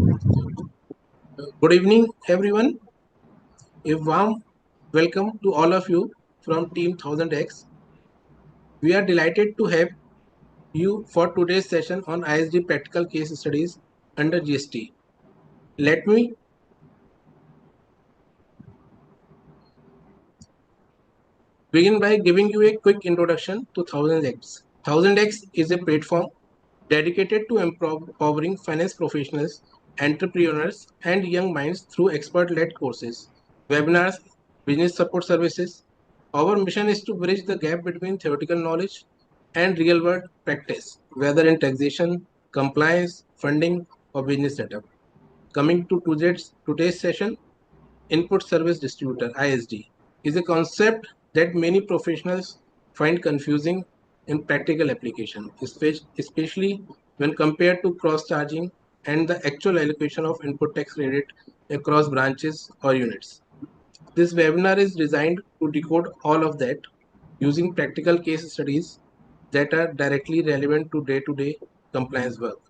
Good evening, everyone. A warm welcome to all of you from Team Thousandx. We are delighted to have you for today's session on ISD practical case studies under GST. Let me begin by giving you a quick introduction to Thousandx. Thousandx is a platform dedicated to empowering finance professionals, entrepreneurs, and young minds through expert-led courses, webinars, business support services. Our mission is to bridge the gap between theoretical knowledge and real-world practice, whether in taxation, compliance, funding, or business setup. Coming to today's session, Input Service Distributor (ISD) is a concept that many professionals find confusing in practical application, especially when compared to cross-charging and the actual allocation of input tax credit across branches or units. This webinar is designed to decode all of that using practical case studies that are directly relevant to day-to-day compliance work.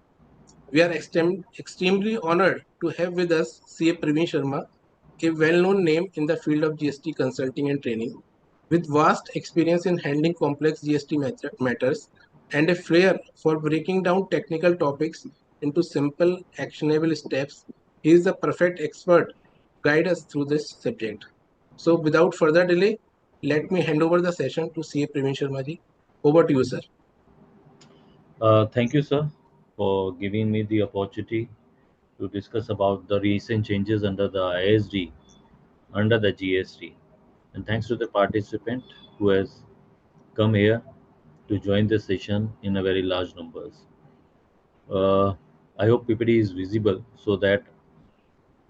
We are extremely honored to have with us CA Praveen Sharma, a well-known name in the field of GST consulting and training, with vast experience in handling complex GST matters and a flair for breaking down technical topics into simple, actionable steps. He is the perfect expert to guide us through this subject. So, without further delay, let me hand over the session to CA Praveen Sharma ji. Over to you, sir. Thank you, sir, for giving me the opportunity to discuss about the recent changes under the ISD, under the GST. And thanks to the participant who has come here to join this session in a very large numbers. Uh, I hope PPT is visible so that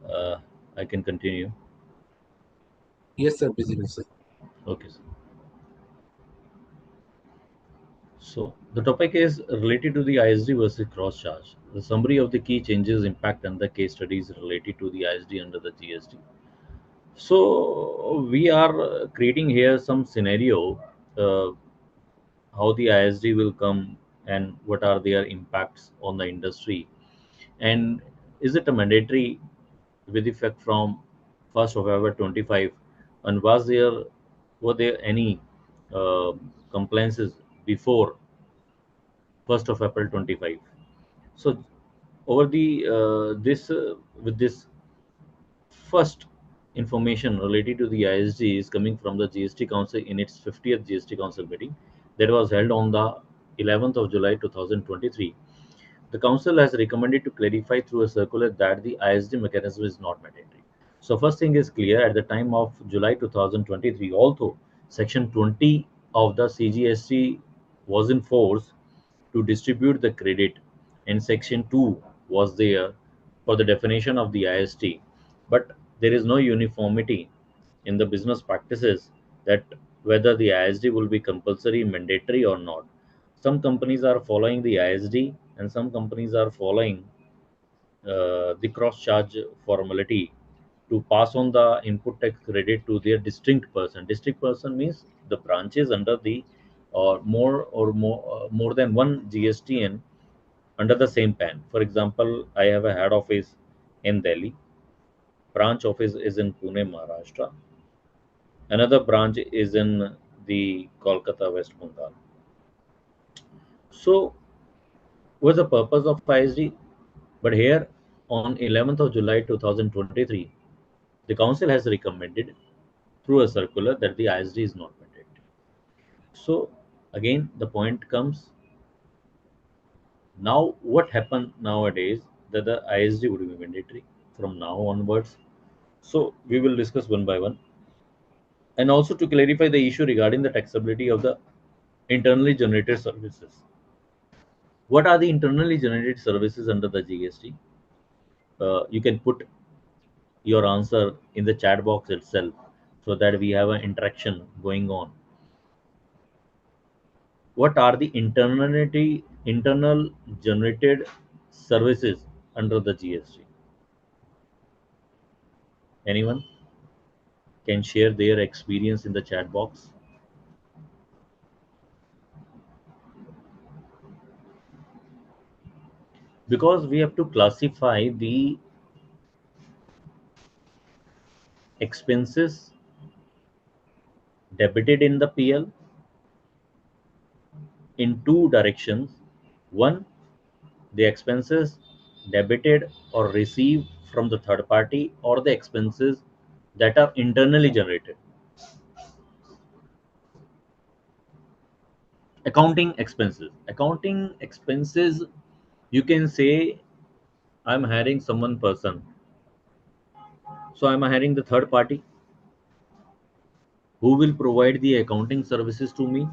uh, I can continue. Yes, sir, visible, sir. Okay, sir. So the topic is related to the ISD versus cross charge. The summary of the key changes, impact, and the case studies related to the ISD under the GST. So we are creating here some scenario, uh, how the ISD will come and what are their impacts on the industry, and is it a mandatory with effect from 1st of November 25, and were there any uh, compliances before 1st of April 25? So over the this with this first information related to the ISD is coming from the GST Council in its 50th GST Council meeting that was held on the 11th of July 2023. The Council has recommended to clarify through a circular that the ISD mechanism is not mandatory. So first thing is clear at the time of July 2023, although Section 20 of the CGST was in force to distribute the credit, and Section 2 was there for the definition of the IST, but there is no uniformity in the business practices that whether the ISD will be compulsory, mandatory or not. Some companies are following the ISD and some companies are following the cross charge formality to pass on the input tax credit to their distinct person. Distinct person means the branches under the more than one GSTN under the same PAN. For example, I have a head office in Delhi, branch office is in Pune, Maharashtra. Another branch is in the Kolkata, West Bengal. So, what's the purpose of ISD? But here, on 11th of July 2023, the Council has recommended through a circular that the ISD is not mandatory. So, again, the point comes now what happened nowadays that the ISD would be mandatory from now onwards. So, we will discuss one by one. And also to clarify the issue regarding the taxability of the internally generated services. What are the internally generated services under the GST? You can put your answer in the chat box itself so that we have an interaction going on. What are the internal generated services under the GST? Anyone can share their experience in the chat box. because we have to classify the expenses debited in the PL in two directions. One, the expenses debited or received from the third party, or the expenses that are internally generated. Accounting expenses, you can say, I'm hiring someone person, so I'm hiring the third party who will provide the accounting services to me,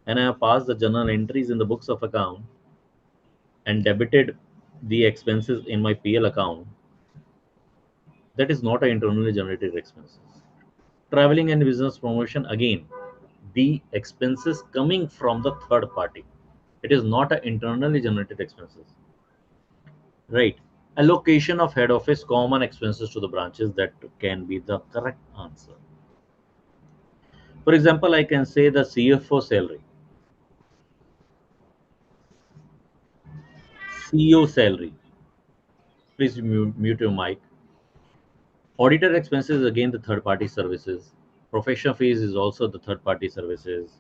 and I have passed the journal entries in the books of account and debited the expenses in my PL account. That is not an internally generated expenses. Traveling and business promotion, again, the expenses coming from the third party. It is not an internally generated expenses. Right. Allocation of head office common expenses to the branches, that can be the correct answer. For example, I can say the CFO salary, CEO salary. Please mute your mic. Auditor expenses, again the third party services. Professional fees is also the third party services.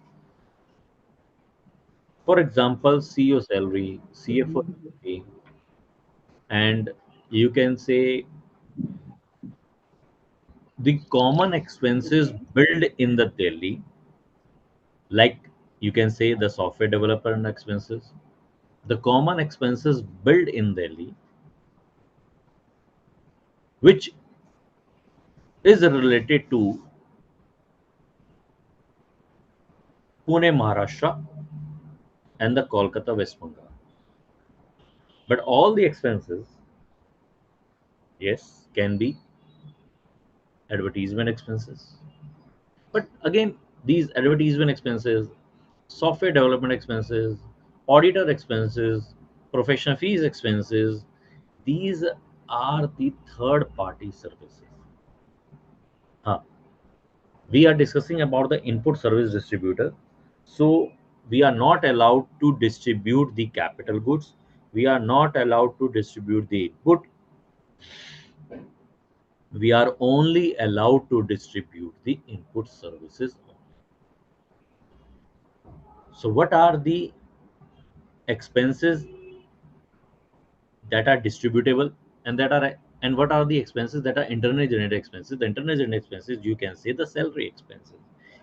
For example, CEO salary, CFO salary, and you can say the common expenses built in the Delhi, like you can say the software developer and expenses, the common expenses built in Delhi, which is related to Pune, Maharashtra, and the Kolkata, West Bengal. But all the expenses, yes, can be advertisement expenses. But again, these advertisement expenses, software development expenses, auditor expenses, professional fees expenses, these are the third party services. Huh. We are discussing about the input service distributor. So we are not allowed to distribute the capital goods. We are not allowed to distribute the input. We are only allowed to distribute the input services. So what are the expenses that are distributable, and what are the expenses that are internally generated expenses? The internally generated expenses, you can say the salary expenses,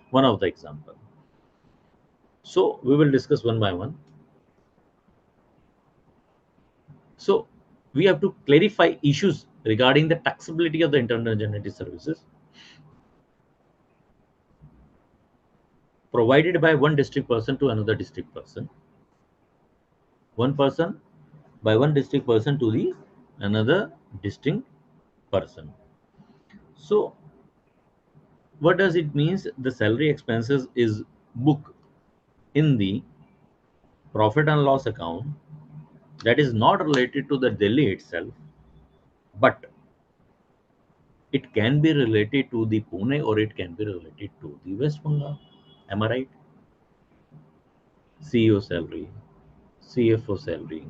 one of the example. So we will discuss one by one. So we have to clarify issues regarding the taxability of the internally generated services provided by one district person to another district person, one person by one district person to the another distinct person. So what does it means? The salary expenses is booked in the profit and loss account, that is not related to the Delhi itself, but it can be related to the Pune, or it can be related to the West Bengal. Am I right? CEO salary, CFO salary,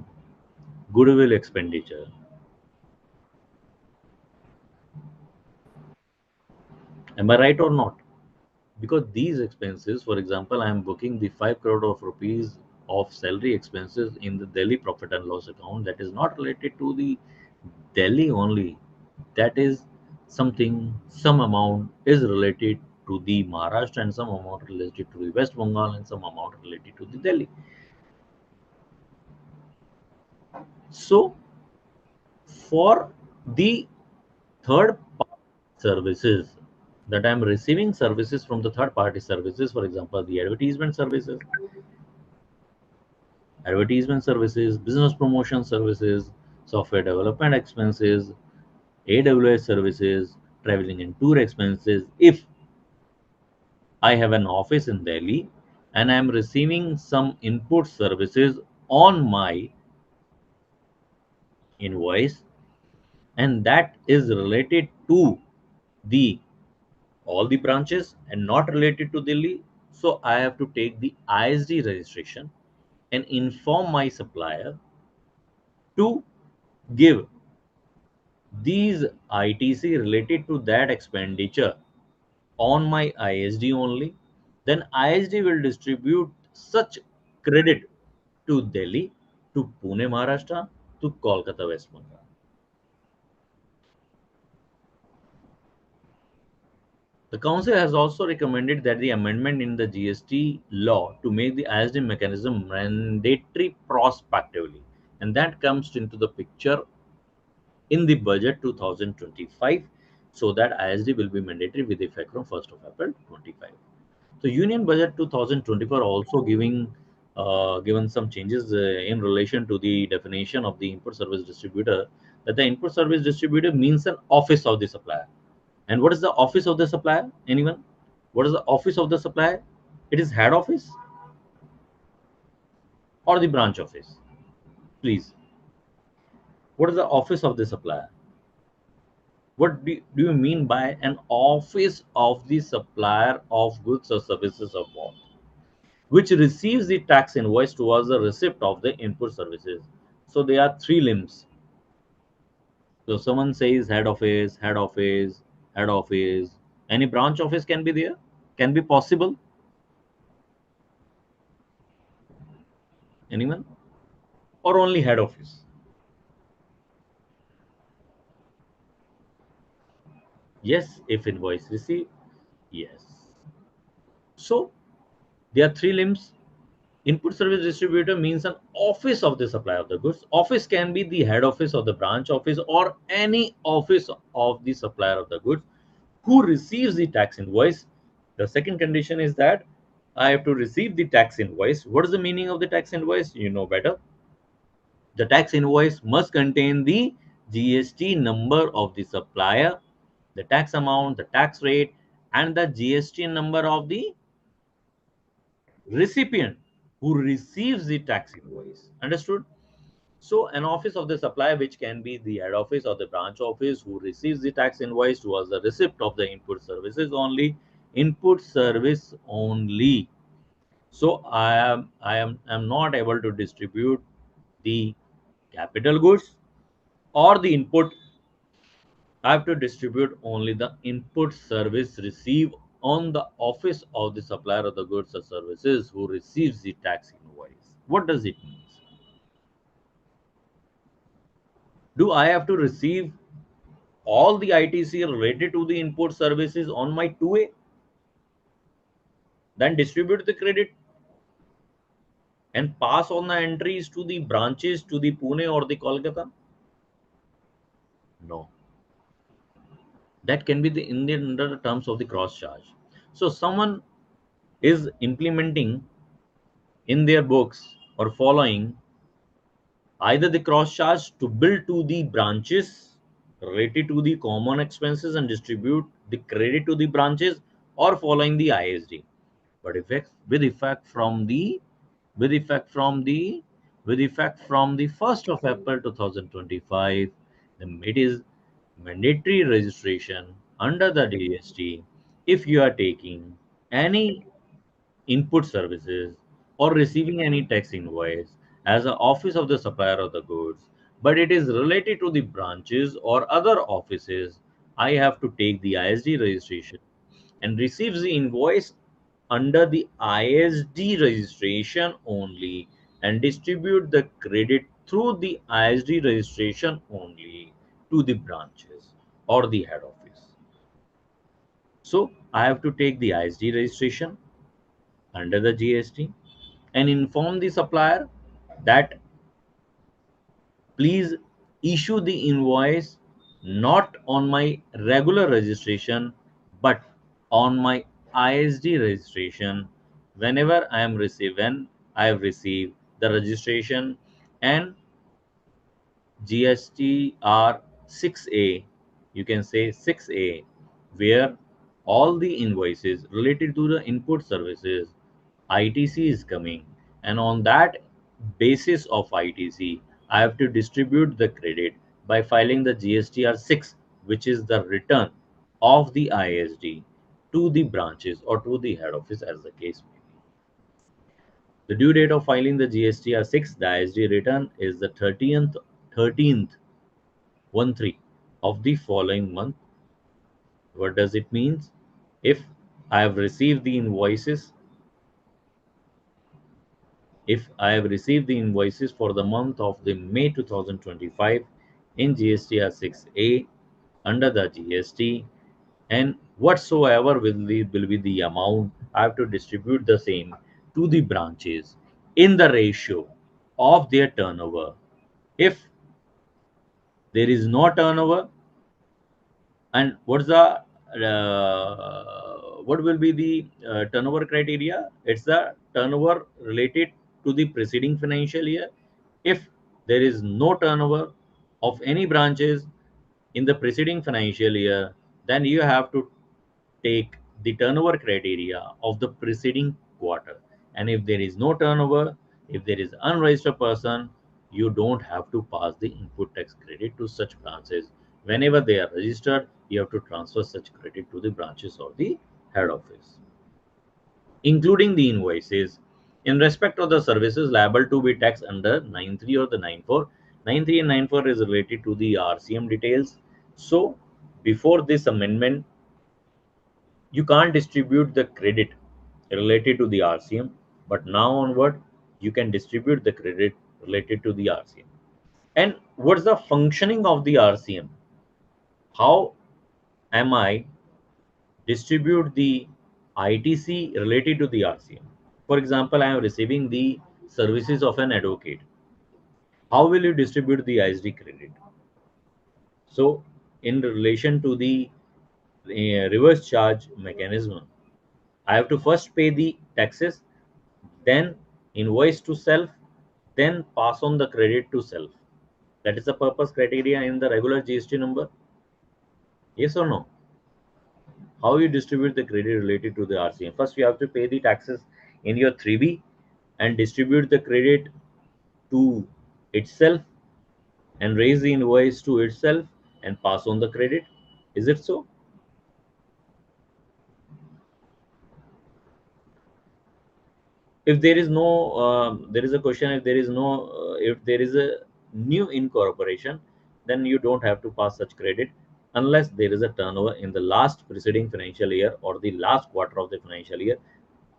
goodwill expenditure. Am I right or not? Because these expenses, for example, I am booking the 5 crore of rupees of salary expenses in the Delhi profit and loss account, that is not related to the Delhi only. That is something, some amount is related to the Maharashtra, and some amount related to the West Bengal, and some amount related to the Delhi. So for the third party services, that I am receiving services from the third party services, for example, the advertisement services, business promotion services, software development expenses, AWS services, traveling and tour expenses. If I have an office in Delhi and I am receiving some input services on my invoice, and that is related to the all the branches and not related to Delhi, so I have to take the ISD registration and inform my supplier to give these ITC related to that expenditure on my ISD only, then ISD will distribute such credit to Delhi, to Pune, Maharashtra, to Kolkata, West Bengal. The Council has also recommended that the amendment in the GST law to make the ISD mechanism mandatory prospectively, and that comes into the picture in the budget 2025, so that ISD will be mandatory with effect from 1st of April 25. So Union Budget 2024 also given some changes in relation to the definition of the input service distributor. That the input service distributor means an office of the supplier. And what is the office of the supplier? Anyone? What is the office of the supplier? It is head office or the branch office? Please. What is the office of the supplier? What do you mean by an office of the supplier of goods or services of what? Which receives the tax invoice towards the receipt of the input services. So there are three limbs. So someone says head office, head office, head office. Any branch office can be there, can be possible. Anyone? Or only head office? Yes, if invoice received. Yes. So there are three limbs. Input service distributor means an office of the supply of the goods. Office can be the head office or the branch office or any office of the supplier of the goods who receives the tax invoice. The second condition is that I have to receive the tax invoice. What is the meaning of the tax invoice? You know better. The tax invoice must contain the GST number of the supplier, the tax amount, the tax rate, and the GST number of the recipient who receives the tax invoice. Understood? So, an office of the supplier, which can be the head office or the branch office who receives the tax invoice towards the receipt of the input services only, input service only. So, I am not able to distribute the capital goods or the input. I have to distribute only the input service received on the office of the supplier of the goods or services who receives the tax invoice. What does it mean? Do I have to receive all the ITC related to the input services on my 2A, then distribute the credit and pass on the entries to the branches to the Pune or the Kolkata? No. That can be the Indian under the terms of the cross charge. So someone is implementing in their books or following either the cross charge to bill to the branches related to the common expenses and distribute the credit to the branches, or following the ISD. But with effect from the with effect from the 1st of April 2025, it is mandatory registration under the GST if you are taking any input services or receiving any tax invoice as an office of the supplier of the goods, but it is related to the branches or other offices. I have to take the ISD registration and receives the invoice under the ISD registration only and distribute the credit through the ISD registration only to the branches or the head office. So I have to take the ISD registration under the GST and inform the supplier that please issue the invoice not on my regular registration but on my ISD registration when I have received the registration and GSTR 6A, you can say 6A, where all the invoices related to the input services ITC is coming, and on that basis of ITC, I have to distribute the credit by filing the GSTR 6, which is the return of the ISD to the branches or to the head office as the case may be. The due date of filing the GSTR 6, the ISD return, is the 13th 1/3 of the following month. What does it mean? If I have received the invoices, if I have received the invoices for the month of the May 2025 in GSTR 6A under the GST, and whatsoever will be the amount, I have to distribute the same to the branches in the ratio of their turnover. If there is no turnover, and what will be the turnover criteria? It's the turnover related to the preceding financial year. If there is no turnover of any branches in the preceding financial year, then you have to take the turnover criteria of the preceding quarter. And if there is no turnover, if there is unregistered person, you don't have to pass the input tax credit to such branches. Whenever they are registered, you have to transfer such credit to the branches or the head office, including the invoices in respect of the services liable to be taxed under 93 or the 94. 93 and 94 is related to the RCM details. So before this amendment, you can't distribute the credit related to the RCM, but now onward you can distribute the credit related to the RCM. And what's the functioning of the RCM? How am I distribute the ITC related to the RCM? For example, I am receiving the services of an advocate. How will you distribute the ISD credit? So, in relation to the reverse charge mechanism, I have to first pay the taxes, then invoice to self, then pass on the credit to self. That is the purpose criteria in the regular GST number. Yes or no? How you distribute the credit related to the RCM? First, you have to pay the taxes in your 3B and distribute the credit to itself and raise the invoice to itself and pass on the credit. Is it so? If there is no there is a question, if there is no if there is a new incorporation, then you don't have to pass such credit unless there is a turnover in the last preceding financial year or the last quarter of the financial year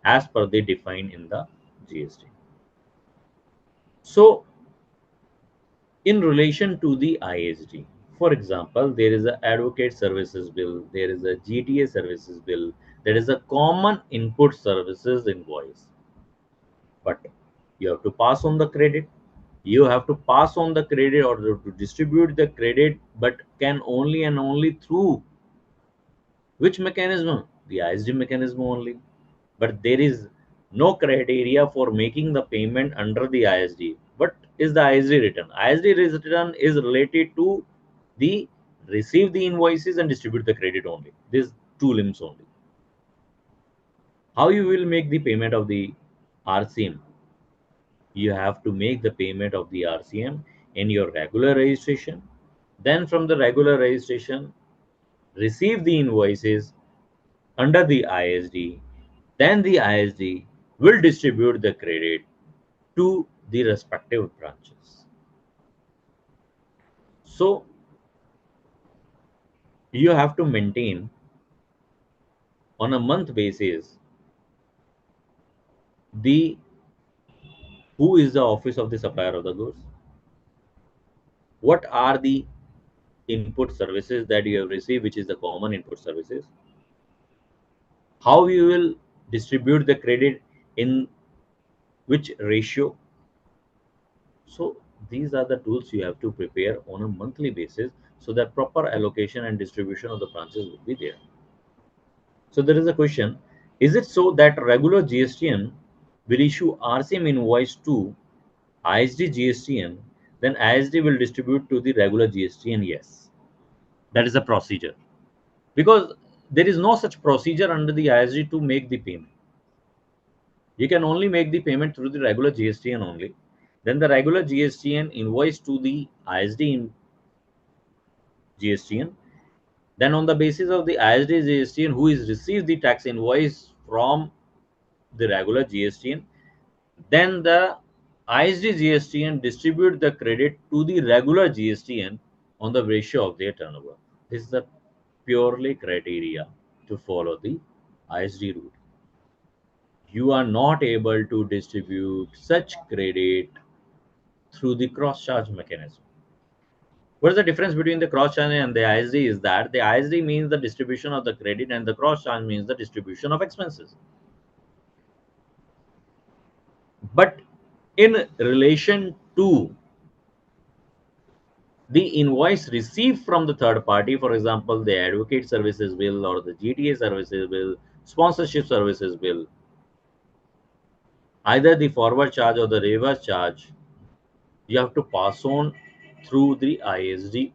as per the defined in the GST. So in relation to the ISD, for example, there is a advocate services bill, there is a GTA services bill, there is a common input services invoice, but you have to pass on the credit. You have to pass on the credit or to distribute the credit, but can only and only through which mechanism? The ISD mechanism only. But there is no criteria for making the payment under the ISD. What is the ISD return? ISD return is related to the receive the invoices and distribute the credit only. These two limbs only. How you will make the payment of the RCM? You have to make the payment of the RCM in your regular registration. Then from the regular registration, receive the invoices under the ISD. Then the ISD will distribute the credit to the respective branches. So you have to maintain on a month basis the who is the office of the supplier of the goods, what are the input services that you have received, which is the common input services, how you will distribute the credit in which ratio. So these are the tools you have to prepare on a monthly basis so that proper allocation and distribution of the branches will be there. So there is a question, is it so that regular GSTN will issue RCM invoice to ISD GSTN, then ISD will distribute to the regular GSTN? Yes, that is a procedure, because there is no such procedure under the ISD to make the payment. You can only make the payment through the regular GSTN only. Then the regular GSTN invoice to the ISD in GSTN. Then on the basis of the ISD GSTN who is received the tax invoice from the regular GSTN, then the ISD GSTN distribute the credit to the regular GSTN on the ratio of their turnover. This is the purely criteria to follow the ISD route. You are not able to distribute such credit through the cross charge mechanism. What is the difference between the cross charge and the ISD is that the ISD means the distribution of the credit and the cross charge means the distribution of expenses. But in relation to the invoice received from the third party, for example, the advocate services bill or the GTA services bill, sponsorship services bill, either the forward charge or the reverse charge, you have to pass on through the ISD.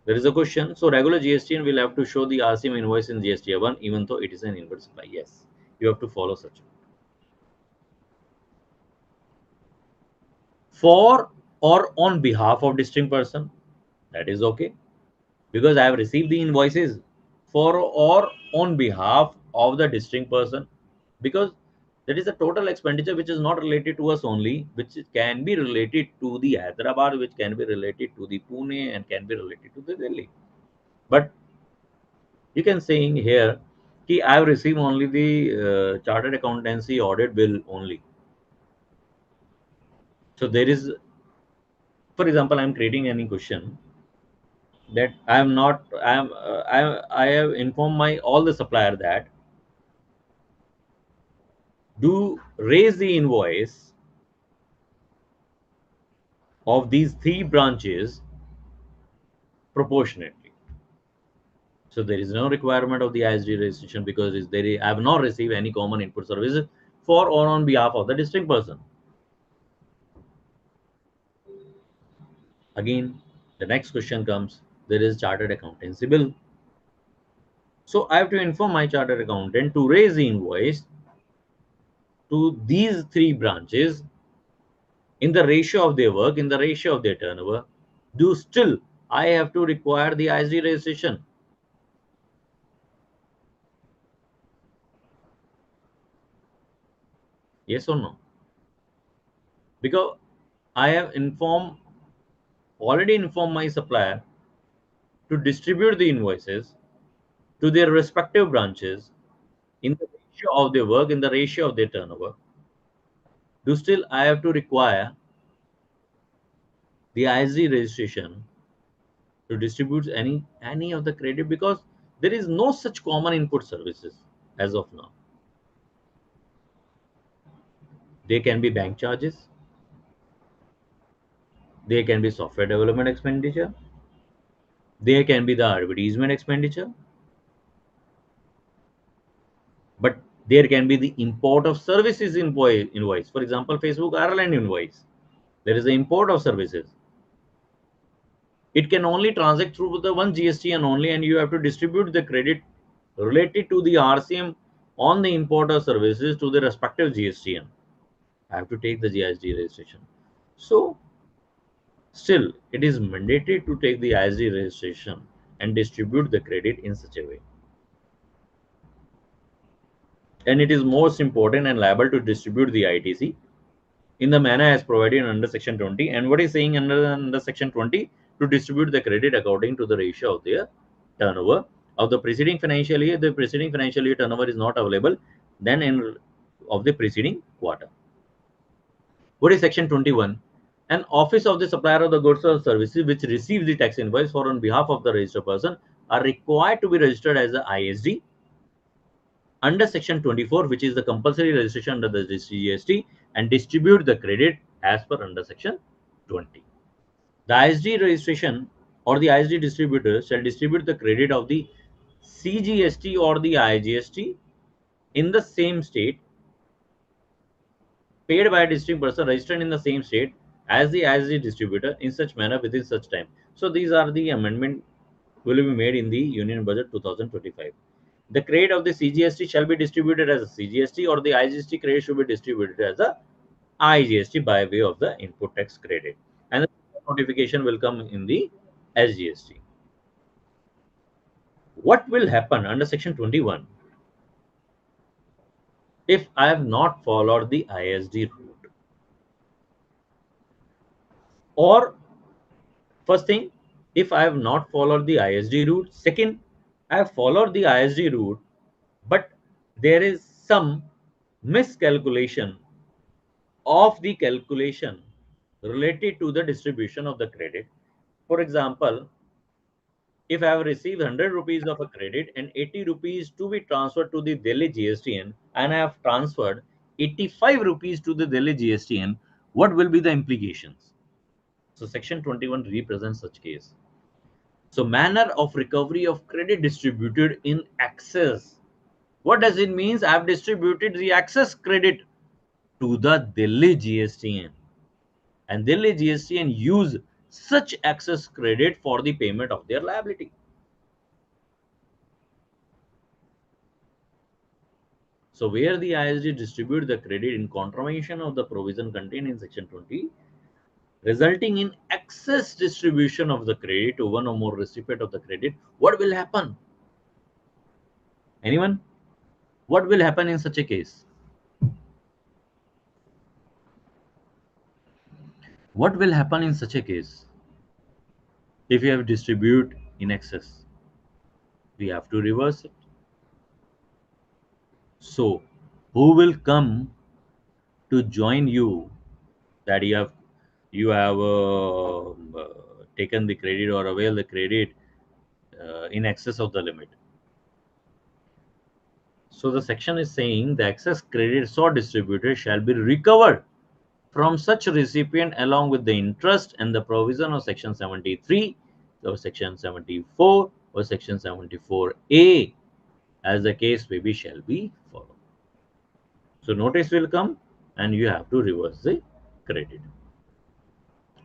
There is a question. So regular GSTN will have to show the RCM invoice in GST1 even though it is an inward supply. Yes, you have to follow such. For or on behalf of distinct person, that is okay, because I have received the invoices for or on behalf of the distinct person, because that is a total expenditure which is not related to us only, which can be related to the Hyderabad, which can be related to the Pune, and can be related to the Delhi. But you can say in here, I have received only the chartered accountancy audit bill only. So there is, for example, I am creating any question that I am not, I have informed my all the supplier that do raise the invoice of these three branches proportionately. So there is no requirement of the ISD registration because I have not received any common input services for or on behalf of the distinct person. Again, the next question comes, there is chartered accountancy bill. So I have to inform my chartered accountant to raise the invoice to these three branches in the ratio of their work, in the ratio of their turnover. Do still I have to require the ISD registration? Yes or no? Because I have already informed my supplier to distribute the invoices to their respective branches in the ratio of their work, in the ratio of their turnover. Do still I have to require the ISD registration to distribute any of the credit, because there is no such common input services as of now. There can be bank charges, there can be software development expenditure, there can be the advertisement expenditure, but there can be the import of services invoice. For example, Facebook Ireland invoice. There is the import of services. It can only transact through the one GST and only, and you have to distribute the credit related to the RCM on the import of services to the respective GSTN. I have to take the GST registration. So still, it is mandatory to take the ISD registration and distribute the credit in such a way. And it is most important and liable to distribute the ITC in the manner as provided under section 20. And what is saying under section 20? To distribute the credit according to the ratio of their turnover of the preceding financial year. The preceding financial year turnover is not available, then in of the preceding quarter. What is section 21? An office of the supplier of the goods or services which receives the tax invoice for on behalf of the registered person are required to be registered as the ISD under section 24, which is the compulsory registration under the GST, and distribute the credit as per under section 20. The ISD registration or the ISD distributor shall distribute the credit of the CGST or the IGST in the same state paid by a distinct person registered in the same state as the ISD distributor in such manner within such time. So these are the amendment will be made in the Union Budget 2025. The credit of the CGST shall be distributed as a CGST, or the IGST credit should be distributed as a IGST by way of the input tax credit. And the notification will come in the SGST. What will happen under section 21? if I have not followed the ISD route. Or first thing, if I have not followed the ISD route. Second, I have followed the ISD route, but there is some miscalculation of the calculation related to the distribution of the credit. For example, if I have received 100 rupees of a credit and 80 rupees to be transferred to the Delhi GSTN, and I have transferred 85 rupees to the Delhi GSTN, what will be the implications? So section 21 represents such case. So manner of recovery of credit distributed in excess. What does it mean? I have distributed the excess credit to the Delhi GSTN, and Delhi GSTN use such excess credit for the payment of their liability. So where the ISD distribute the credit in contravention of the provision contained in section 20, resulting in excess distribution of the credit to one or more recipient of the credit, what will happen? Anyone? What will happen in such a case? What will happen in such a case? If you have distribute in excess, we have to reverse it. So who will come to join you that you have taken the credit or avail the credit in excess of the limit? So the section is saying the excess credit so distributed shall be recovered from such recipient along with the interest and the provision of section 73 or section 74 or section 74A, as the case may be, shall be followed. So notice will come and you have to reverse the credit.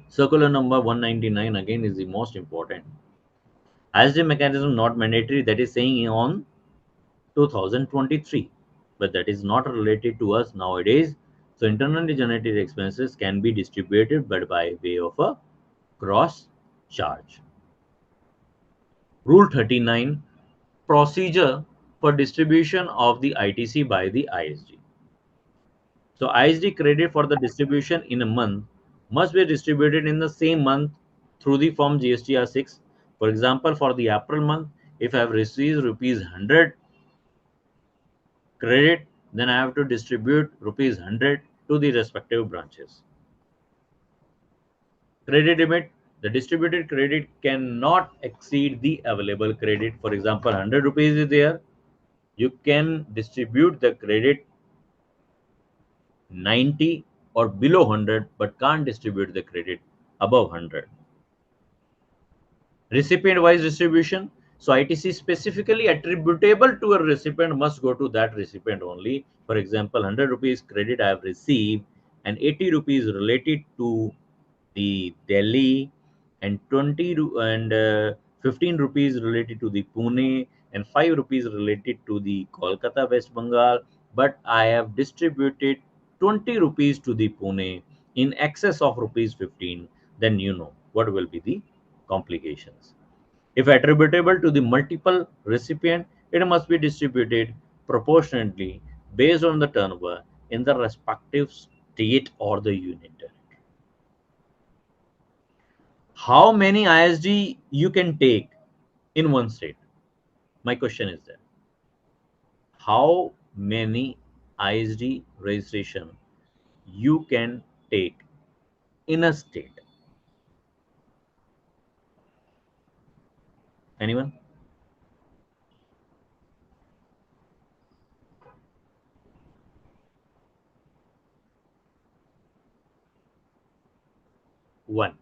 Circular number 199 again is the most important. As the mechanism not mandatory, that is saying on 2023, but that is not related to us nowadays. So internally generated expenses can be distributed but by way of a cross charge. Rule 39, procedure for distribution of the ITC by the ISD. So ISD credit for the distribution in a month must be distributed in the same month through the form GSTR 6. For example, for the April month, if I have received rupees 100 credit, then I have to distribute rupees 100 to the respective branches. Credit limit, the distributed credit cannot exceed the available credit. For example, 100 rupees is there, you can distribute the credit 90 or below 100, but can't distribute the credit above 100. Recipient wise distribution, so ITC specifically attributable to a recipient must go to that recipient only. For example, 100 rupees credit I have received and 80 rupees related to the Delhi, and 15 rupees related to the Pune, and 5 rupees related to the Kolkata, West Bengal, but I have distributed 20 rupees to the Pune in excess of rupees 15, then you know what will be the complications. If attributable to the multiple recipient, it must be distributed proportionately based on the turnover in the respective state or the union territory. How many ISD you can take in one state? My question is that how many ISD registration you can take in a state? Anyone? One.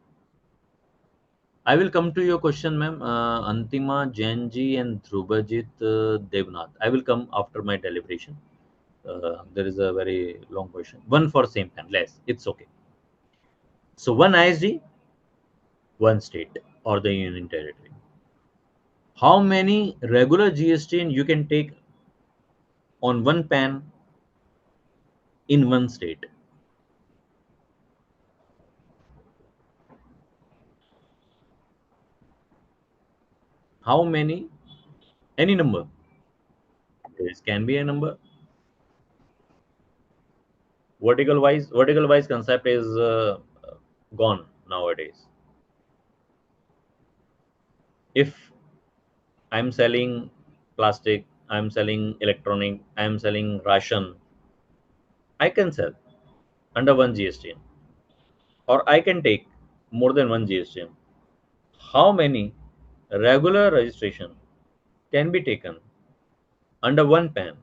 I will come to your question, ma'am. Antima, Jainji, and Dhrubajit Devnath. I will come after my deliberation. There is a very long question. One for same pen, less. It's okay. So one ISD, one state or the union territory. How many regular GST you can take on one pan in one state? How many? Any number. This can be a number. Vertical wise concept is gone nowadays. If I'm selling plastic, I'm selling electronic, I'm selling ration, I can sell under one GST, or I can take more than one GST. How many regular registration can be taken under one PAN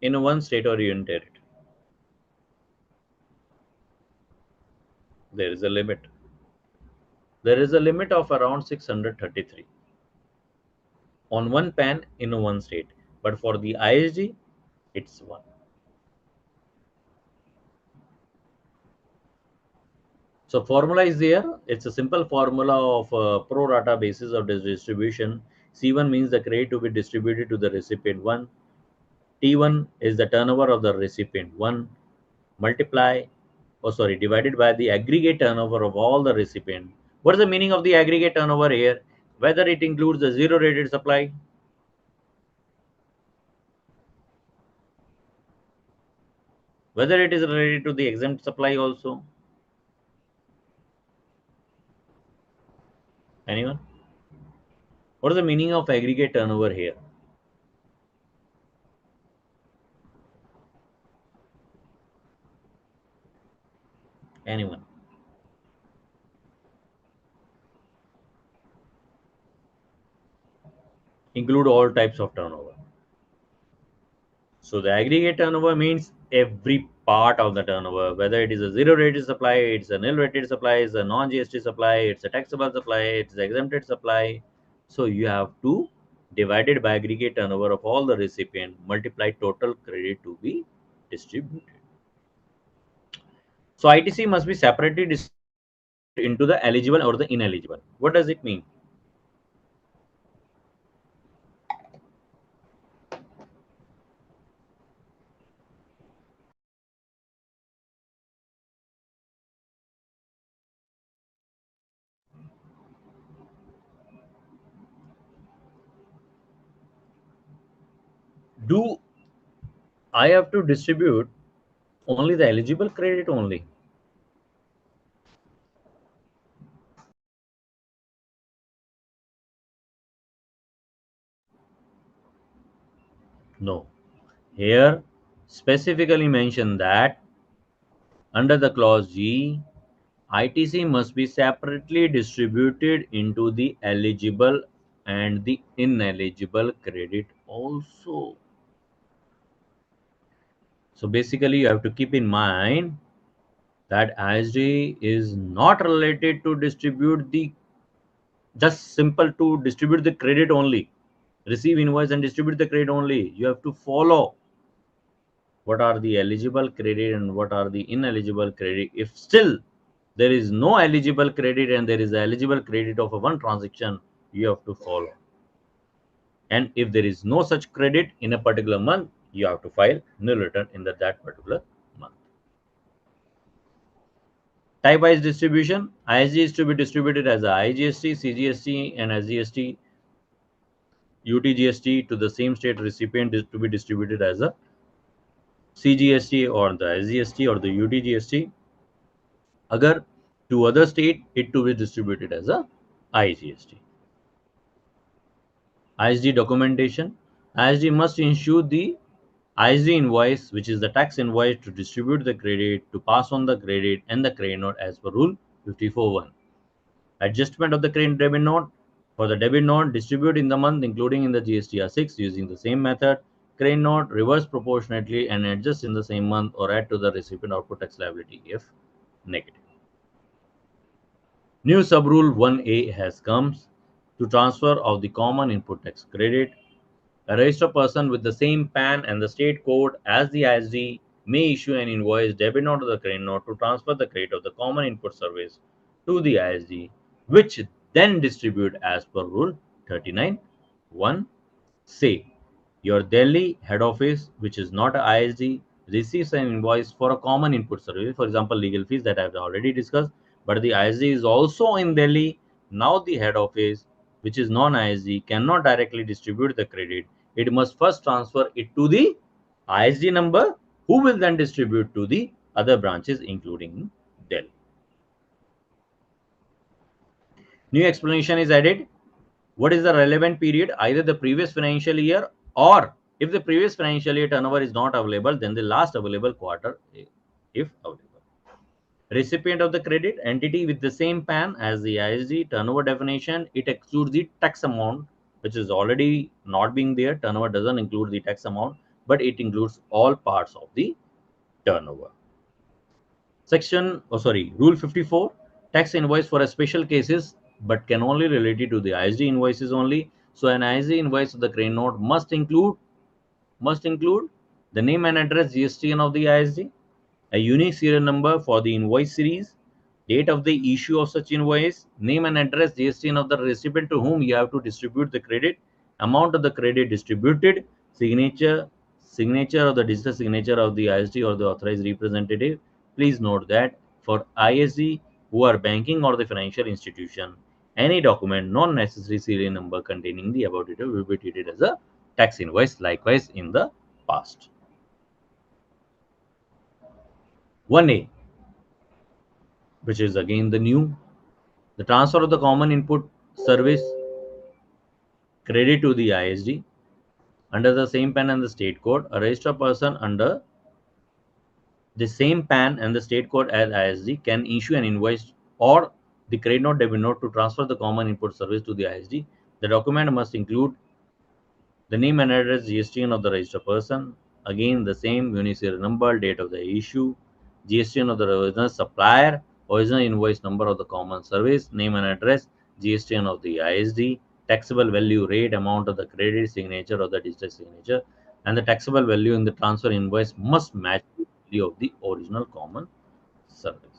in one state or union territory? There is a limit. There is a limit of around 633 on one PAN in one state, but for the ISD, it's one. So formula is there. It's a simple formula of pro rata basis of this distribution. C1 means the credit to be distributed to the recipient 1. T1 is the turnover of the recipient 1 divided by the aggregate turnover of all the recipient. What is the meaning of the aggregate turnover here? Whether it includes the zero rated supply, whether it is related to the exempt supply also. Anyone? What is the meaning of aggregate turnover here? Anyone? Include all types of turnover. So the aggregate turnover means every part of the turnover, whether it is a zero rated supply, it's a nil rated supply, it's a non GST supply, it's a taxable supply, it's exempted supply. So you have to divide it by aggregate turnover of all the recipient, multiply total credit to be distributed. So ITC must be separately distributed into the eligible or the ineligible. What does it mean? Do I have to distribute only the eligible credit only? No. Here specifically mention that under the clause G, ITC must be separately distributed into the eligible and the ineligible credit also. So basically you have to keep in mind that ISD is not related to distribute the just simple to distribute the credit only, receive invoice and distribute the credit only. You have to follow what are the eligible credit and what are the ineligible credit. If still there is no eligible credit and there is eligible credit of a one transaction, you have to follow. And if there is no such credit in a particular month, you have to file nil return in that particular month. Type wise distribution: ISG is to be distributed as a IGST, CGST, and SGST. UTGST to the same state recipient is to be distributed as a CGST or the SGST or the UTGST. Agar to other state, it to be distributed as a IGST. ISD documentation: ISD must issue the ISD invoice, which is the tax invoice, to distribute the credit, to pass on the credit and the credit note as per Rule 54.1. Adjustment of the credit debit note: for the debit note, distribute in the month including in the GSTR 6 using the same method. Credit note reverse proportionately and adjust in the same month or add to the recipient output tax liability if negative. New sub-rule 1A has come to transfer of the common input tax credit. A registered person with the same PAN and the state code as the ISD may issue an invoice, debit note or the credit note to transfer the credit of the common input service to the ISD, which then distribute as per Rule 39.1. Say, your Delhi head office, which is not a ISD, receives an invoice for a common input service, for example, legal fees that I have already discussed, but the ISD is also in Delhi. Now, the head office, which is non ISD, cannot directly distribute the credit. It must first transfer it to the ISD number, who will then distribute to the other branches including Delhi. New explanation is added. What is the relevant period? Either the previous financial year, or if the previous financial year turnover is not available, then the last available quarter if available. Recipient of the credit, entity with the same PAN as the ISD turnover definition. It excludes the tax amount which is already not being there. Turnover doesn't include the tax amount, but it includes all parts of the turnover. Rule 54, tax invoice for a special cases but can only relate it to the ISD invoices only. So an ISD invoice of the crane note must include the name and address GSTN of the ISD, a unique serial number for the invoice series, date of the issue of such invoice, name and address GSTN of the recipient to whom you have to distribute the credit, amount of the credit distributed, signature of the digital signature of the ISD or the authorized representative. Please note that for ISD who are banking or the financial institution, any document non necessary serial number containing the above data will be treated as a tax invoice, likewise in the past. 1A, which is again the transfer of the common input service credit to the ISD under the same PAN and the state code. A registered person under the same PAN and the state code as ISD can issue an invoice or the credit note debit note to transfer the common input service to the ISD. The document must include the name and address GSTN of the registered person, again the same unique serial number, date of the issue, GSTN of the original supplier, original invoice number of the common service, name and address, GSTN of the ISD, taxable value, rate, amount of the credit, signature of the digital signature, and the taxable value in the transfer invoice must match the value of the original common service.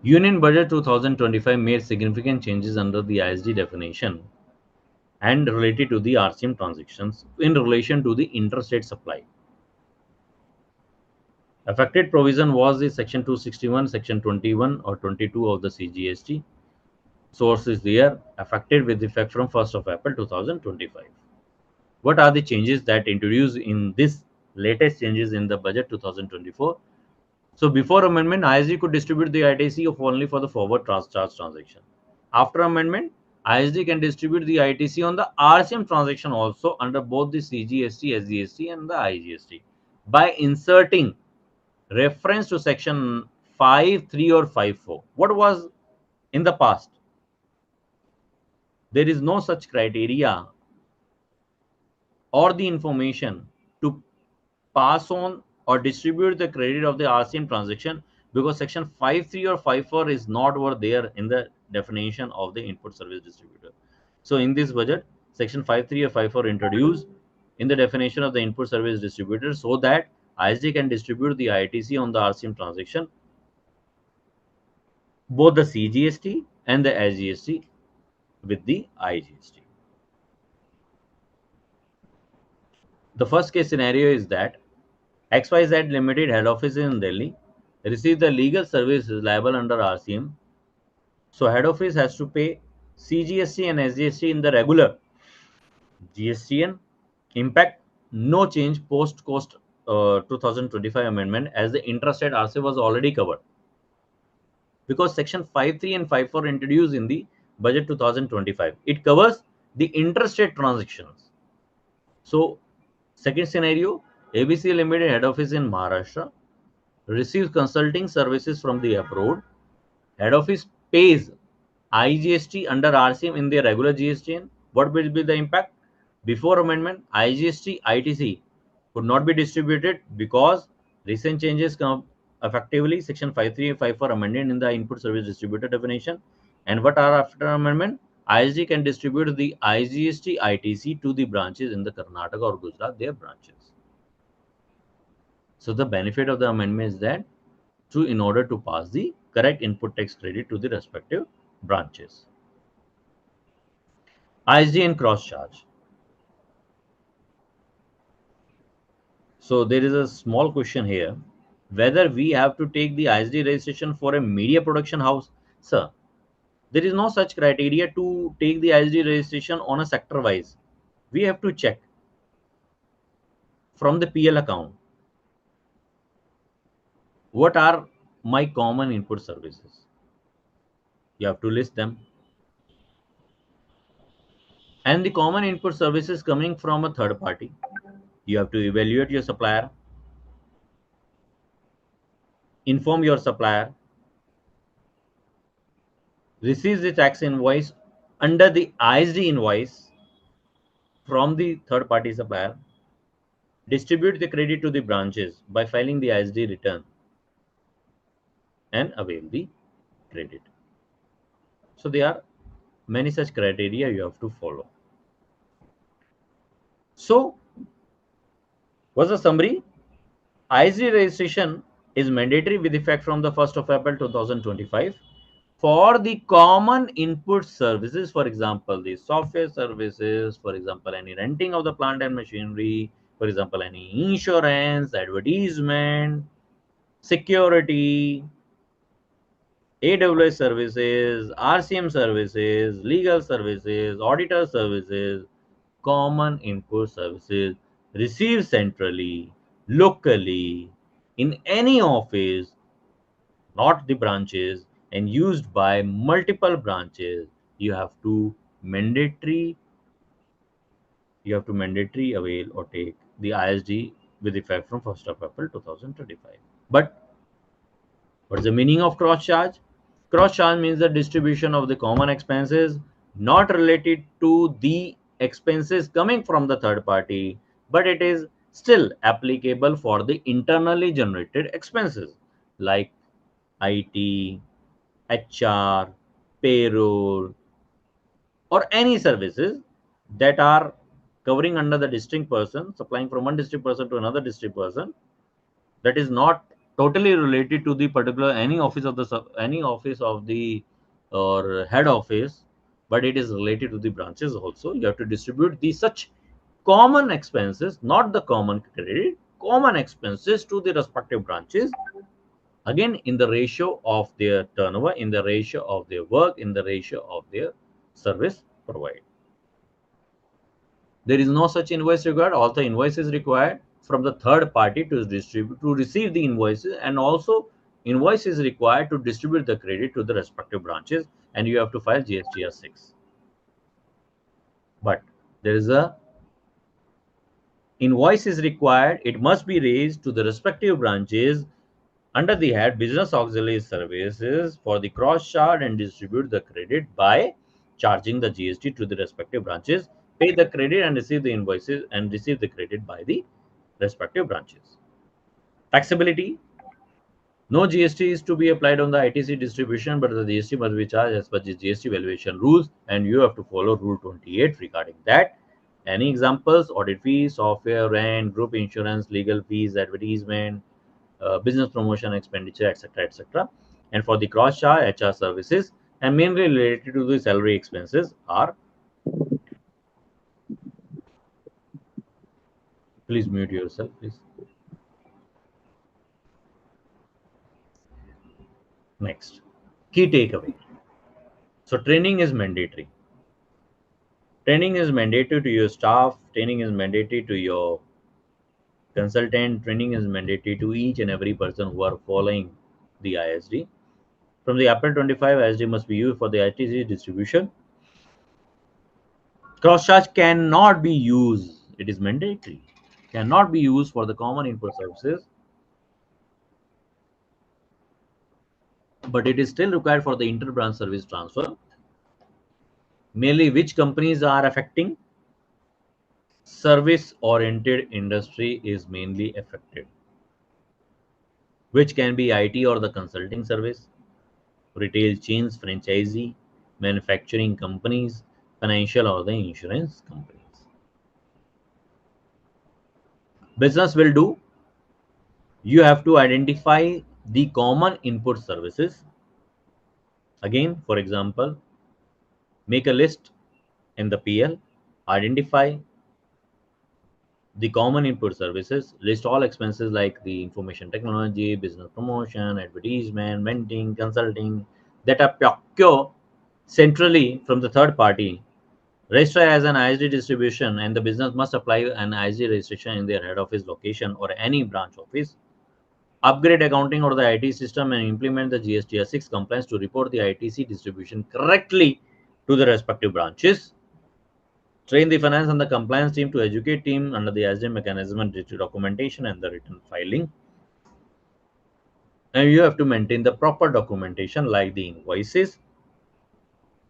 Union Budget 2025 made significant changes under the ISD definition and related to the RCM transactions in relation to the interstate supply. Affected provision was the Section 261, Section 21 or 22 of the CGST. Source is there, affected with effect from 1st of April 2025. What are the changes that introduced in this latest changes in the budget 2024? So before amendment, ISD could distribute the ITC of only for the forward charge transaction. After amendment, ISD can distribute the ITC on the RCM transaction also under both the CGST, SGST and the IGST by inserting reference to section 5.3 or 5.4. What was in the past? There is no such criteria or the information to pass on or distribute the credit of the RCM transaction because section 5.3 or 5.4 is not over there in the definition of the input service distributor. So in this budget, section 5.3 or 5.4 introduced in the definition of the input service distributor so that ISD can distribute the ITC on the RCM transaction, both the CGST and the SGST with the IGST. The first case scenario is that XYZ Limited head office in Delhi receives the legal services liable under RCM. So head office has to pay CGST and SGST in the regular GSTN. Impact no change post cost 2025 amendment as the intrastate RCM was already covered because section 5.3 and 5.4 introduced in the budget 2025. It covers the interstate transactions. So second scenario, ABC Limited head office in Maharashtra receives consulting services from the abroad. Head office pays IGST under RCM in their regular GSTN. What will be the impact? Before amendment, IGST ITC could not be distributed because recent changes come effectively section 5.3 and 5.4 amended in the input service distributor definition. And what are after amendment? ISD can distribute the IGST ITC to the branches in the Karnataka or Gujarat, their branches. So the benefit of the amendment is that in order to pass the correct input tax credit to the respective branches. ISD and cross charge. So there is a small question here whether we have to take the ISD registration for a media production house. Sir, there is no such criteria to take the ISD registration on a sector wise. We have to check from the PL account what are my common input services? You have to list them. And the common input services coming from a third party. You have to evaluate your supplier, inform your supplier, receive the tax invoice under the ISD invoice from the third party supplier, distribute the credit to the branches by filing the ISD return, and avail the credit. So there are many such criteria you have to follow. So what's the summary? ISD registration is mandatory with effect from the 1st of April 2025 for the common input services, for example, the software services, for example, any renting of the plant and machinery, for example, any insurance, advertisement, security, AWS services, RCM services, legal services, auditor services, common input services received centrally, locally, in any office, not the branches, and used by multiple branches. You have to mandatory avail or take the ISD with effect from 1st of April 2025. But what is the meaning of cross charge? Cross charge means the distribution of the common expenses not related to the expenses coming from the third party, but it is still applicable for the internally generated expenses like IT, HR, payroll, or any services that are covering under the district person, supplying from one district person to another district person, that is not totally related to the particular any office of the any office of the or head office, but it is related to the branches also. You have to distribute the such common expenses, not the common credit, common expenses to the respective branches, again in the ratio of their turnover, in the ratio of their work, in the ratio of their service provided. There is no such invoice required. All the invoices required from the third party to distribute to receive the invoices, and also invoice is required to distribute the credit to the respective branches, and you have to file GSTR 6. But there is a invoice is required. It must be raised to the respective branches under the head business auxiliary services for the cross charge and distribute the credit by charging the GST to the respective branches, pay the credit and receive the invoices and receive the credit by the respective branches. Taxability. No GST is to be applied on the ITC distribution, but the GST must be charged as per the GST valuation rules, and you have to follow Rule 28 regarding that. Any examples? Audit fees, software, rent, group insurance, legal fees, advertisement, business promotion expenditure, etc., etc. And for the cross charge, HR services, and mainly related to the salary expenses are. Please mute yourself, please. Next, key takeaway. So training is mandatory. Training is mandatory to your staff. Training is mandatory to your consultant. Training is mandatory to each and every person who are following the ISD. From the April 25, ISD must be used for the ITC distribution. Cross charge cannot be used. It is mandatory. Cannot be used for the common input services, but it is still required for the inter-branch service transfer. Mainly, which companies are affecting? Service-oriented industry is mainly affected, which can be IT or the consulting service, retail chains, franchisee, manufacturing companies, financial or the insurance companies. Business will do. You have to identify the common input services. Again, for example, make a list in the PL, identify the common input services, list all expenses like the information technology, business promotion, advertisement, mentoring, consulting that are procured centrally from the third party. Register as an ISD distribution, and the business must apply an ISD registration in their head office location or any branch office. upgrade accounting or the IT system and implement the GST-6 compliance to report the ITC distribution correctly to the respective branches. Train the finance and the compliance team to educate team under the ISD mechanism and documentation and the written filing. And you have to maintain the proper documentation like the invoices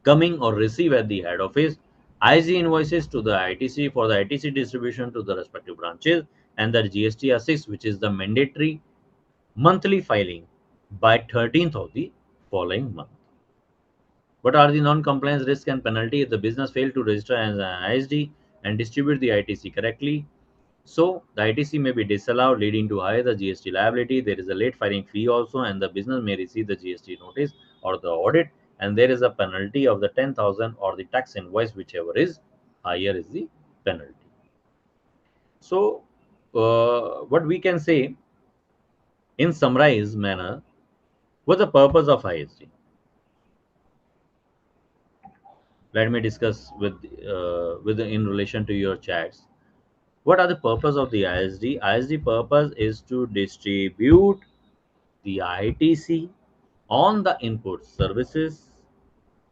coming or receive at the head office, IC invoices to the ITC for the ITC distribution to the respective branches, and the GST-6, which is the mandatory monthly filing by 13th of the following month. What are the non-compliance risk and penalty if the business failed to register as an ISD and distribute the ITC correctly? So the ITC may be disallowed, leading to higher the GST liability. There is a late filing fee also, and the business may receive the GST notice or the audit, and there is a penalty of the 10,000 or the tax invoice, whichever is higher is the penalty. So what we can say in summarized manner, what's the purpose of ISD? Let me discuss with in relation to your chats. What are the purpose of the ISD? ISD purpose is to distribute the ITC on the input services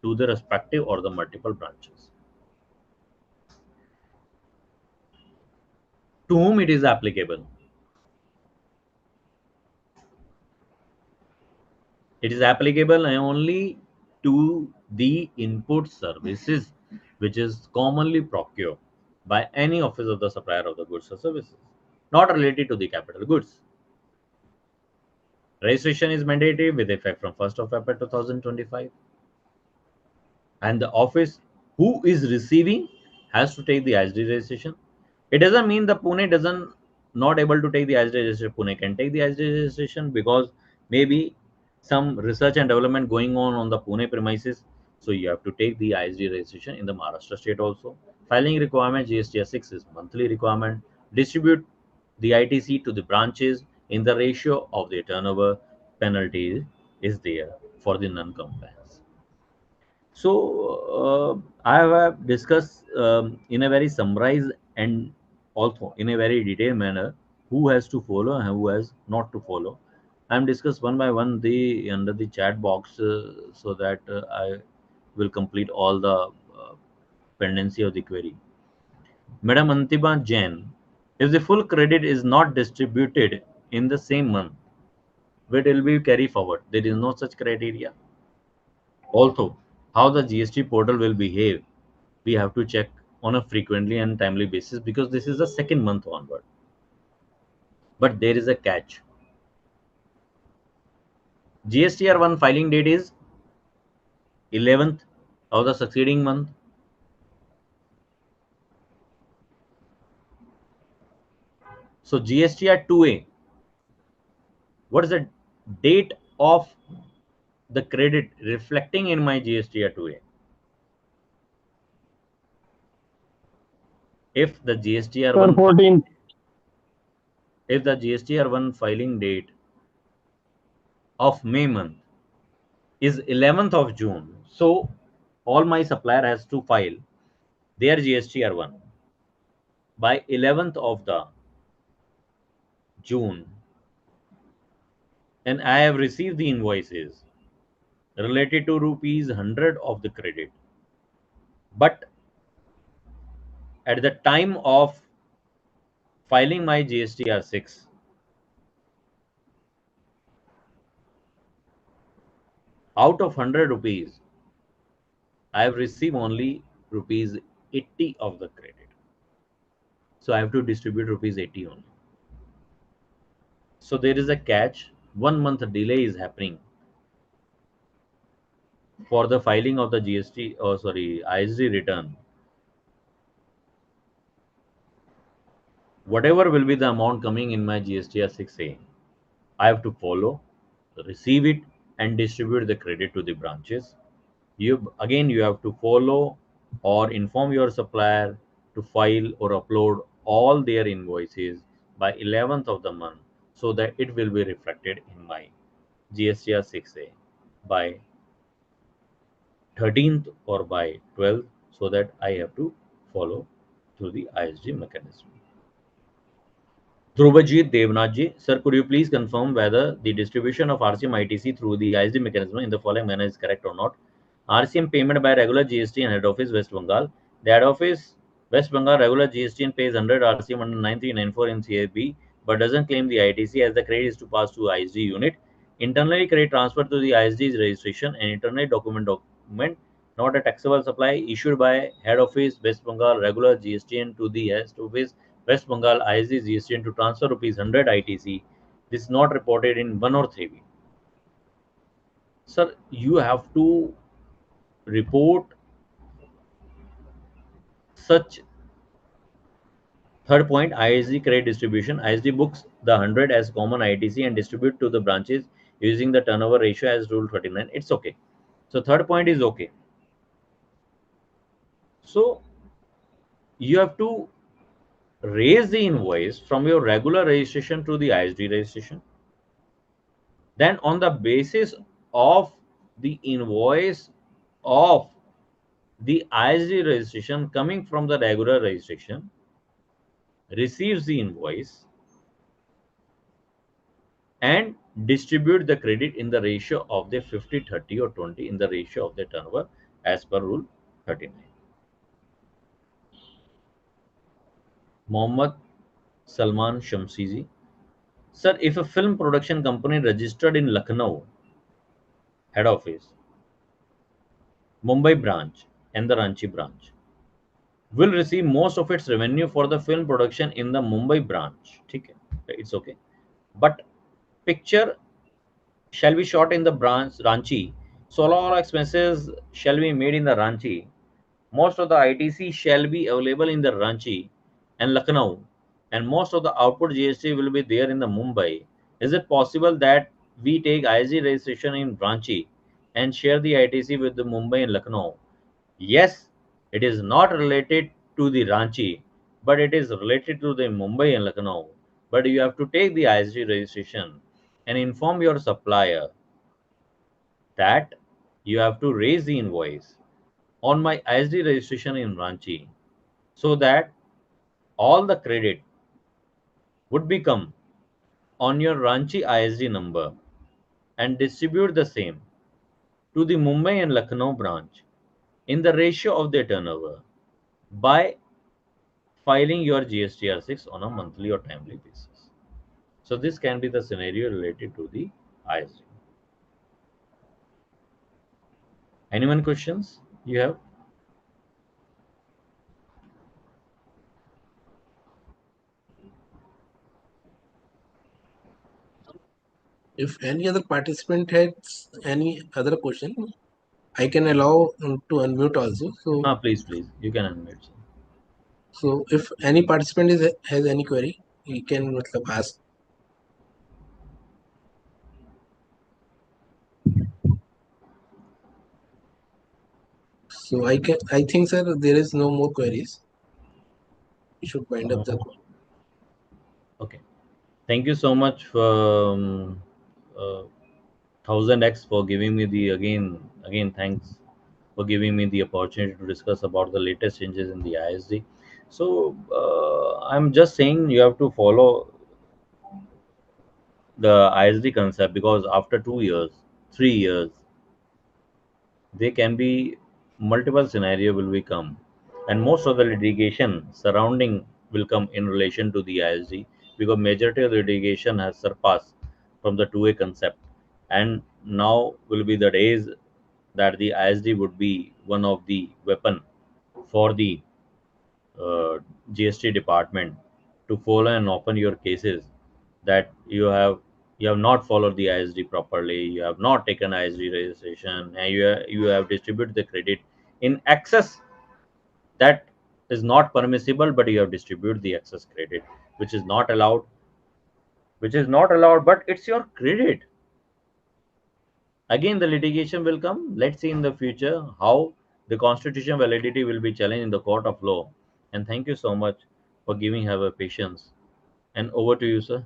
to the respective or the multiple branches. To whom it is applicable? It is applicable only to the input services which is commonly procured by any office of the supplier of the goods or services, not related to the capital goods. Registration is mandatory with effect from 1st of April 2025. And the office who is receiving has to take the ISD registration. It doesn't mean the Pune doesn't not able to take the ISD registration. Pune can take the ISD registration because maybe some research and development going on the Pune premises. So you have to take the ISD registration in the Maharashtra state also. Filing requirement GST-6 is monthly requirement. Distribute the ITC to the branches in the ratio of the turnover. Penalty is there for the non-compliance. So I have discussed in a very summarized and also in a very detailed manner who has to follow and who has not to follow. I'm discussed one by one the under the chat box so that I will complete all the pendency of the query. Madam Antiba Jain, if the full credit is not distributed in the same month, where it will be carry forward? There is no such criteria. Also, how the GST portal will behave, we have to check on a frequently and timely basis because this is the second month onward. But there is a catch. GSTR1 filing date is 11th of the succeeding month. So GSTR2A, what is the date of the credit reflecting in my GSTR2A? If the Sir, GSTR1 14th. if the GSTR1 filing date of May month is 11th of June, so all my supplier has to file their GSTR1 by 11th of the June, and I have received the invoices related to rupees 100 of the credit. But at the time of filing my GSTR6, out of 100 rupees, I have received only rupees 80 of the credit. So I have to distribute rupees 80 only. So there is a catch. 1 month delay is happening for the filing of the GST, oh sorry, ISD return. Whatever will be the amount coming in my GSTR 6A, I have to follow, receive it, and distribute the credit to the branches. You have to follow or inform your supplier to file or upload all their invoices by 11th of the month so that it will be reflected in my GSTR 6A by 13th or by 12th so that I have to follow through the ISD mechanism. Dhruvajit Devnath sir, could you please confirm whether the distribution of RCM ITC through the ISD mechanism in the following manner is correct or not? RCM payment by regular GST and head office West Bengal. The head office West Bengal regular GST and pays 100 RCM under 9394 in CAB but doesn't claim the ITC as the credit is to pass to ISD unit. Internally credit transfer to the ISD's registration and internally document not a taxable supply issued by head office West Bengal regular GSTN to the head office West Bengal ISD GSTN to transfer rupees 100 ITC. This is not reported in 1 or 3B. Sir, you have to report such. Third point, ISD credit distribution. ISD books the 100 as common ITC and distribute to the branches using the turnover ratio as rule 39. It's okay. So third point is okay. So you have to raise the invoice from your regular registration to the ISD registration. Then on the basis of the invoice of the ISD registration coming from the regular registration, receives the invoice and distribute the credit in the ratio of the 50, 30 or 20 in the ratio of the turnover as per rule 39. Mohammad Salman Shamsizi. Sir, if a film production company registered in Lucknow head office, Mumbai branch and the Ranchi branch will receive most of its revenue for the film production in the Mumbai branch. Okay, it's okay. But picture shall be shot in the branch Ranchi, so all expenses shall be made in the Ranchi. Most of the ITC shall be available in the Ranchi and Lucknow, and most of the output GST will be there in the Mumbai. Is it possible that we take ISD registration in Ranchi and share the ITC with the Mumbai and Lucknow? Yes, it is not related to the Ranchi, but it is related to the Mumbai and Lucknow. But you have to take the ISD registration and inform your supplier that you have to raise the invoice on my ISD registration in Ranchi so that all the credit would become on your Ranchi ISD number and distribute the same to the Mumbai and Lucknow branch in the ratio of their turnover by filing your GSTR6 on a monthly or timely basis. So this can be the scenario related to the ISD. Anyone questions you have? If any other participant has any other question, I can allow to unmute also. So, Please, you can unmute. so if any participant has any query, he can matlab, ask. So I think, sir, there is no more queries. We should wind up the call. Okay. Thank you so much for uh, Thousandx for giving me the again thanks for giving me the opportunity to discuss about the latest changes in the ISD. So I'm just saying you have to follow the ISD concept because after 2 years, 3 years, there can be multiple scenario will become, and most of the litigation surrounding will come in relation to the ISD because majority of the litigation has surpassed from the 2A concept, and now will be the days that the ISD would be one of the weapon for the uh, GST department to follow and open your cases that you have not followed the ISD properly, you have not taken ISD registration, and you have distributed the credit in excess that is not permissible, but you have distributed the excess credit, which is not allowed, but it's your credit. Again, the litigation will come. Let's see in the future how the constitution validity will be challenged in the court of law. And thank you so much for giving her patience. And over to you, sir.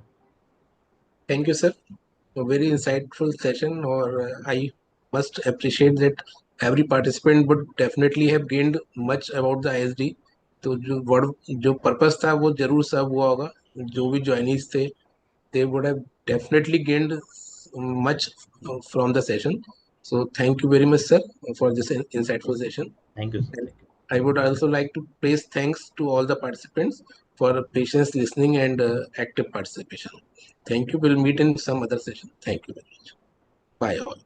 Thank you, sir. A very insightful session, or I must appreciate that every participant would definitely have gained much about the ISD. तो जो purpose था वो जरूर सर्व हुआ होगा. जो भी joinees थे, they would have definitely gained much from the session. So thank you very much, sir, for this insightful session. Thank you, sir. And Thank you. I would also like to place thanks to all the participants for patience listening and active participation. Thank you. We'll meet in some other session. Thank you very much. Bye all.